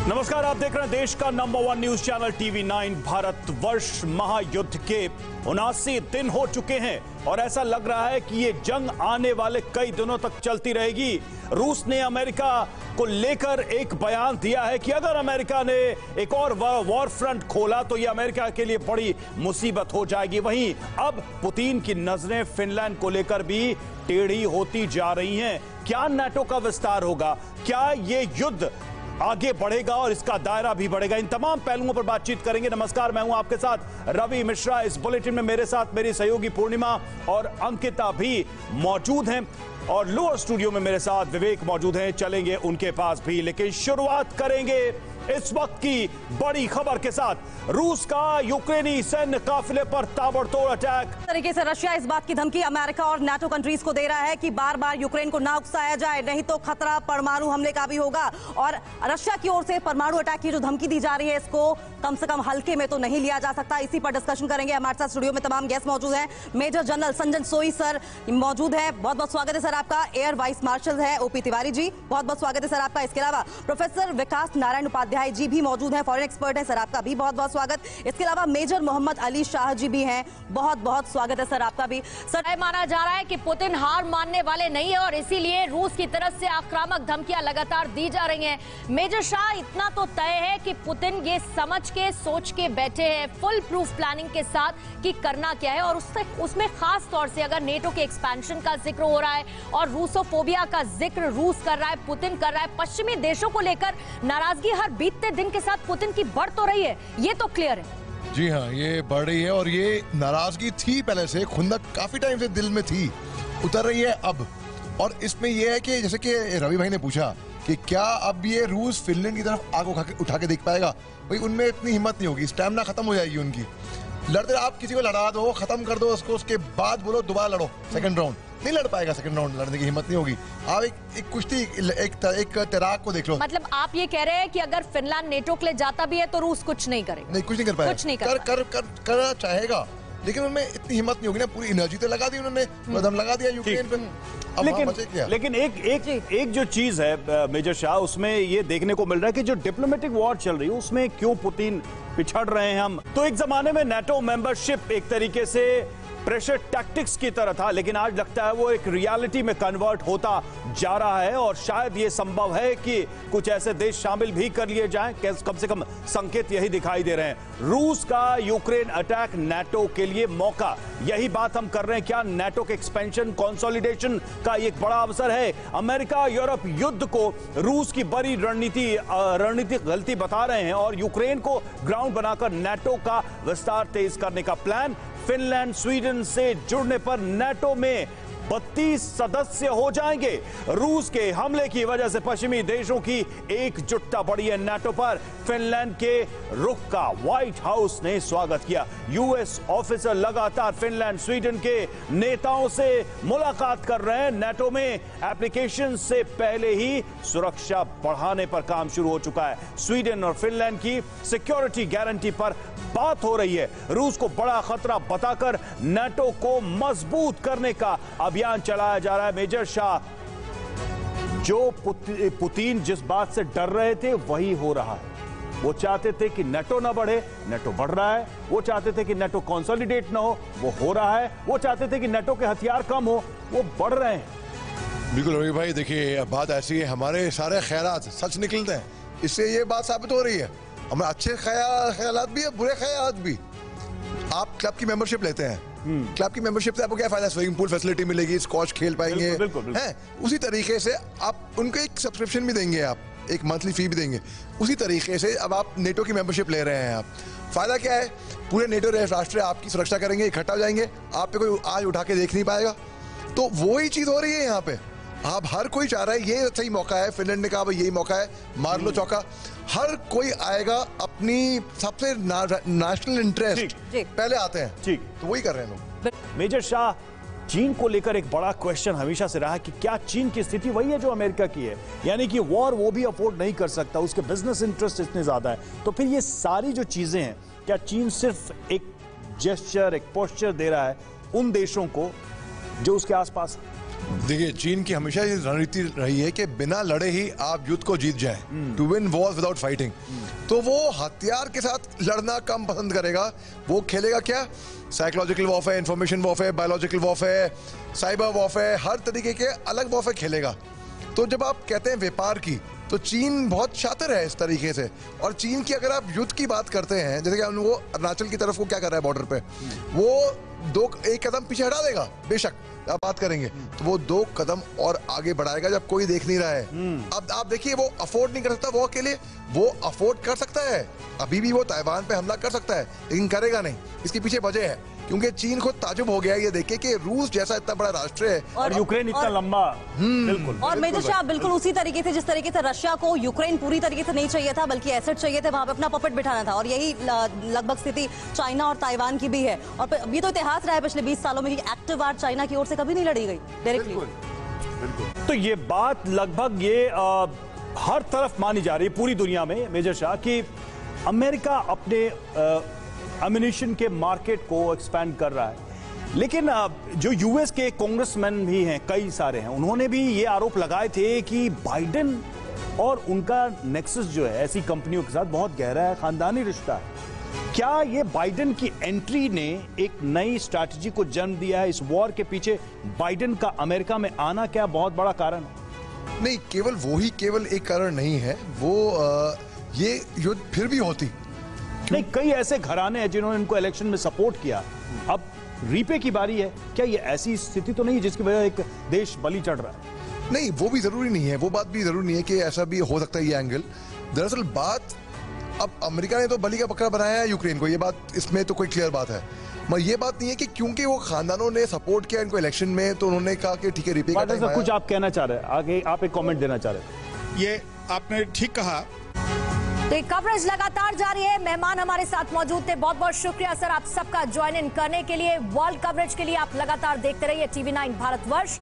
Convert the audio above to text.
नमस्कार, आप देख रहे हैं देश का number 1 news channel TV9। Bharatvarsh महायुद्ध के 79 दिन हो चुके हैं और ऐसा लग रहा है कि ये जंग आने वाले कई दिनों तक चलती रहेगी। रूस ने अमेरिका को लेकर एक बयान दिया है कि अगर अमेरिका ने एक और वॉर फ्रंट खोला तो ये अमेरिका के लिए बड़ी मुसीबत हो जाएगी। वहीं अब पुतिन की नजरें फिनलैंड को लेकर भी टेढ़ी होती जा रही हैं। क्या नाटो का विस्तार होगा? क्या ये युद्ध आगे बढ़ेगा और इसका दायरा भी बढ़ेगा? इन तमाम पहलुओं पर बातचीत करेंगे। नमस्कार, मैं हूं आपके साथ रवि मिश्रा। इस बुलेटिन में मेरे साथ मेरी सहयोगी पूर्णिमा और अंकिता भी मौजूद हैं और लोअर स्टूडियो में मेरे साथ विवेक मौजूद हैं। चलेंगे उनके पास भी, लेकिन शुरुआत करेंगे इस वक्त की बड़ी खबर के साथ। रूस का यूक्रेनी सैन्य काफिले पर ताबड़तोड़ अटैक। तरीके से रशिया इस बात की धमकी अमेरिका और नाटो कंट्रीज को दे रहा है कि बार बार यूक्रेन को ना उकसाया जाए, नहीं तो खतरा परमाणु हमले का भी होगा। और रशिया की ओर से परमाणु अटैक की जो धमकी दी जा रही है, इसको कम से कम हल्के में तो नहीं लिया जा सकता। इसी पर डिस्कशन करेंगे। हमारे साथ स्टूडियो में तमाम गेस्ट मौजूद हैं। मेजर जनरल संजन सोई सर मौजूद है, बहुत बहुत स्वागत है सर आपका। एयर वाइस मार्शल है ओपी तिवारी जी, बहुत बहुत स्वागत है सर आपका। इसके अलावा प्रोफेसर विकास नारायण उपाध्याय जी भी मौजूद हैं, फॉरेन एक्सपर्ट हैं सर, आपका भी बहुत बहुत स्वागत। इसके अलावा मेजर मोहम्मद अली शाह जी भी हैं, बहुत बहुत स्वागत है सर आपका भी। सर, माना जा रहा है कि पुतिन हार मानने वाले नहीं है और इसीलिए रूस की तरफ से आक्रामक धमकियां लगातार दी जा रही हैं। मेजर शाह, इतना तो तय है कि पुतिन ये समझ के सोच के बैठे हैं फुल प्रूफ प्लानिंग के साथ कि करना क्या है, और उसमें खास तौर से अगर नेटो के एक्सपेंशन का जिक्र हो रहा है और रूसोफोबिया का जिक्र रूस कर रहा है, पुतिन कर रहा है। पश्चिमी देशों को लेकर नाराजगी हर बीतते दिन के साथ पुतिन की बढ़ तो रही है, ये तो क्लियर है। जी हाँ, ये बढ़ रही है और ये नाराजगी थी पहले से, खुंदक काफी टाइम से दिल में थी, उतर रही है अब। और इसमें यह है कि जैसे कि रवि भाई ने पूछा कि क्या अब ये रूस फिनलैंड की तरफ आग उठा के देख पाएगा, भाई उनमें इतनी हिम्मत नहीं होगी, स्टैमिना खत्म हो जाएगी उनकी। लड़ते आप किसी को लड़ा दो, खत्म कर दो उसको, उसके बाद बोलो दोबारा लड़ो सेकंड राउंड, नहीं लड़ पाएगा। सेकंड राउंड लड़ने की हिम्मत नहीं होगी। आप एक कुश्ती, एक तैराक को देख लो। मतलब आप ये कह रहे हैं कि अगर फिनलैंड नेटो के लिए जाता भी है तो रूस कुछ नहीं करेगा? नहीं, कुछ नहीं कर पाएगा। कुछ नहीं करना चाहेगा, लेकिन उनमें इतनी हिम्मत नहीं होगी ना। पूरी एनर्जी तो लगा दी उन्होंने, दम लगा दिया यूक्रेन पे। लेकिन एक जो चीज है मेजर शाह, उसमें ये देखने को मिल रहा है कि जो डिप्लोमेटिक वॉर चल रही है उसमें क्यों पुतिन पिछड़ रहे हैं हम। तो एक जमाने में नाटो मेंबरशिप एक तरीके से प्रेशर टैक्टिक्स की तरह था, लेकिन आज लगता है वो एक रियलिटी में कन्वर्ट होता जा रहा है और शायद ये संभव है कि कुछ ऐसे देश शामिल भी कर लिए जाएं। कम से कम संकेत यही दिखाई दे रहे हैं। रूस का यूक्रेन अटैक नाटो के लिए मौका, यही बात हम कर रहे हैं। क्या नाटो के एक्सपेंशन, कंसोलिडेशन का एक बड़ा अवसर है? अमेरिका यूरोप युद्ध को रूस की बड़ी रणनीतिक गलती बता रहे हैं और यूक्रेन को ग्राउंड बनाकर नाटो का विस्तार तेज करने का प्लान। फिनलैंड स्वीडन से जुड़ने पर नाटो में 32 सदस्य हो जाएंगे। रूस के हमले की वजह से पश्चिमी देशों की एकजुटता बढ़ी है नाटो पर। फिनलैंड के रुख का व्हाइट हाउस ने स्वागत किया। यूएस ऑफिसर लगातार फिनलैंड स्वीडन के नेताओं से मुलाकात कर रहे हैं। नाटो में एप्लीकेशन से पहले ही सुरक्षा बढ़ाने पर काम शुरू हो चुका है। स्वीडन और फिनलैंड की सिक्योरिटी गारंटी पर बात हो रही है। रूस को बड़ा खतरा बताकर नाटो को मजबूत करने का अभियान चलाया जा रहा है। मेजर शाह, जो पुतिन जिस बात से डर रहे थे वही हो रहा है। वो चाहते थे कि नाटो ना बढ़े, नाटो बढ़ रहा है। वो चाहते थे कि नाटो कंसोलिडेट ना हो रहा है। वो चाहते थे कि नाटो के हथियार कम हो, वो बढ़ रहे हैं। बिल्कुल रवि भाई, देखिए बात ऐसी है, हमारे सारे ख्यालात सच निकलते हैं, इससे ये बात साबित हो रही है। हमें अच्छे ख्यालात भी है, बुरे ख्यालात भी। आप क्लब की मेंबरशिप लेते हैं, क्लब की मेंबरशिप से आपको क्या फायदा? स्विमिंग पूल फैसिलिटी मिलेगी, स्क्वॉश खेल पाएंगे, हैं? उसी तरीके से आप उनको एक सब्सक्रिप्शन भी देंगे, आप एक मंथली फी भी देंगे। उसी तरीके से अब आप नेटो की मेंबरशिप ले रहे हैं। आप फायदा क्या है? पूरे नेटो राष्ट्र आपकी सुरक्षा करेंगे, इकट्ठा हो जाएंगे, आप पे कोई आज उठा के देख नहीं पाएगा। तो वो ही चीज हो रही है यहाँ पे। आप हर कोई चाह रहा है ये सही मौका है, फिनलैंड ने कहा भाई यही मौका है, मार लो चौका। हर कोई आएगा, अपनी सबसे नेशनल इंटरेस्ट पहले आते हैं, ठीक, तो वही कर रहे हैं लोग। मेजर शाह, चीन को लेकर एक बड़ा क्वेश्चन हमेशा से रहा है कि क्या चीन की स्थिति वही है जो अमेरिका की है, यानी कि वॉर वो भी अफोर्ड नहीं कर सकता, उसके बिजनेस इंटरेस्ट इतने ज्यादा है। तो फिर ये सारी जो चीजें हैं, क्या चीन सिर्फ एक जेस्चर, एक पोस्चर दे रहा है उन देशों को जो उसके आसपास? देखिए, चीन की हमेशा ये रणनीति रही है कि बिना लड़े ही आप युद्ध को जीत जाएं, to win war without fighting. तो वो हथियार के साथ लड़ना कम पसंद करेगा। वो खेलेगा क्या? Psychological warfare, information warfare, biological warfare, cyber warfare, हर तरीके के अलग वॉरफेयर खेलेगा। तो जब आप कहते हैं व्यापार की, तो चीन बहुत शातिर है इस तरीके से। और चीन की अगर आप युद्ध की बात करते हैं, जैसे कि हम वो अरुणाचल की तरफ को क्या कर रहा है बॉर्डर पे, वो एक कदम पीछे हटा देगा, बेशक आप बात करेंगे, तो वो 2 कदम और आगे बढ़ाएगा जब कोई देख नहीं रहा है। अब आप देखिए, वो अफोर्ड नहीं कर सकता वो अकेले, वो अफोर्ड कर सकता है, अभी भी वो ताइवान पे हमला कर सकता है, लेकिन करेगा नहीं। इसके पीछे वजह है क्योंकि चीन खुद ताजुब हो गया है ये देख के कि रूस जैसा इतना बड़ा राष्ट्र है और यूक्रेन इतना लंबा। बिल्कुल। और मेजर शाह, बिल्कुल उसी तरीके से जिस तरीके से रशिया को यूक्रेन पूरी तरीके से नहीं चाहिए था, बल्कि एसेट चाहिए थे, वहां पे अपना पपेट बिठाना था। और यही लगभग स्थिति चाइना और ताइवान की भी है। और ये तो इतिहास रहा है पिछले 20 सालों में कि एक्टिव वार चाइना की ओर से कभी नहीं लड़ी गई डायरेक्टली। तो ये बात लगभग ये हर तरफ मानी जा रही है पूरी दुनिया में मेजर शाह कि अमेरिका अपने एम्यूनिशन के मार्केट को एक्सपैंड कर रहा है। लेकिन जो यूएस के कांग्रेसमैन भी हैं, कई सारे हैं, उन्होंने भी ये आरोप लगाए थे कि बाइडेन और उनका नेक्सस जो है ऐसी कंपनियों के साथ बहुत गहरा है, खानदानी रिश्ता है। क्या ये बाइडेन की एंट्री ने एक नई स्ट्रैटेजी को जन्म दिया है? इस वॉर के पीछे बाइडेन का अमेरिका में आना क्या बहुत बड़ा कारण है? नहीं, केवल एक कारण नहीं है वो। ये युद्ध फिर भी होती नहीं, कई ऐसे घराने हैं जिन्होंने इनको इलेक्शन में सपोर्ट किया, अब रीपे की बारी है। क्या ये ऐसी स्थिति तो नहीं है जिसकी वजह एक देश बलि चढ़ रहा है? नहीं, वो भी जरूरी नहीं है, वो बात भी जरूरी नहीं है कि ऐसा भी हो सकता है ये एंगल। दरअसल बात, अब अमेरिका ने तो बलि का बकरा बनाया है यूक्रेन को, ये बात, इसमें तो कोई क्लियर बात है। मगर ये बात नहीं है कि क्योंकि वो खानदानों ने सपोर्ट किया इनको इलेक्शन में, तो उन्होंने कहा कि ठीक है रीपे का टाइम आया। कुछ आप कहना चाह रहे हैं, आगे आप एक कमेंट देना चाह रहे थे। ये आपने ठीक कहा। तो कवरेज लगातार जारी है। मेहमान हमारे साथ मौजूद थे, बहुत बहुत शुक्रिया सर आप सबका ज्वाइन इन करने के लिए। वर्ल्ड कवरेज के लिए आप लगातार देखते रहिए TV9 भारतवर्ष।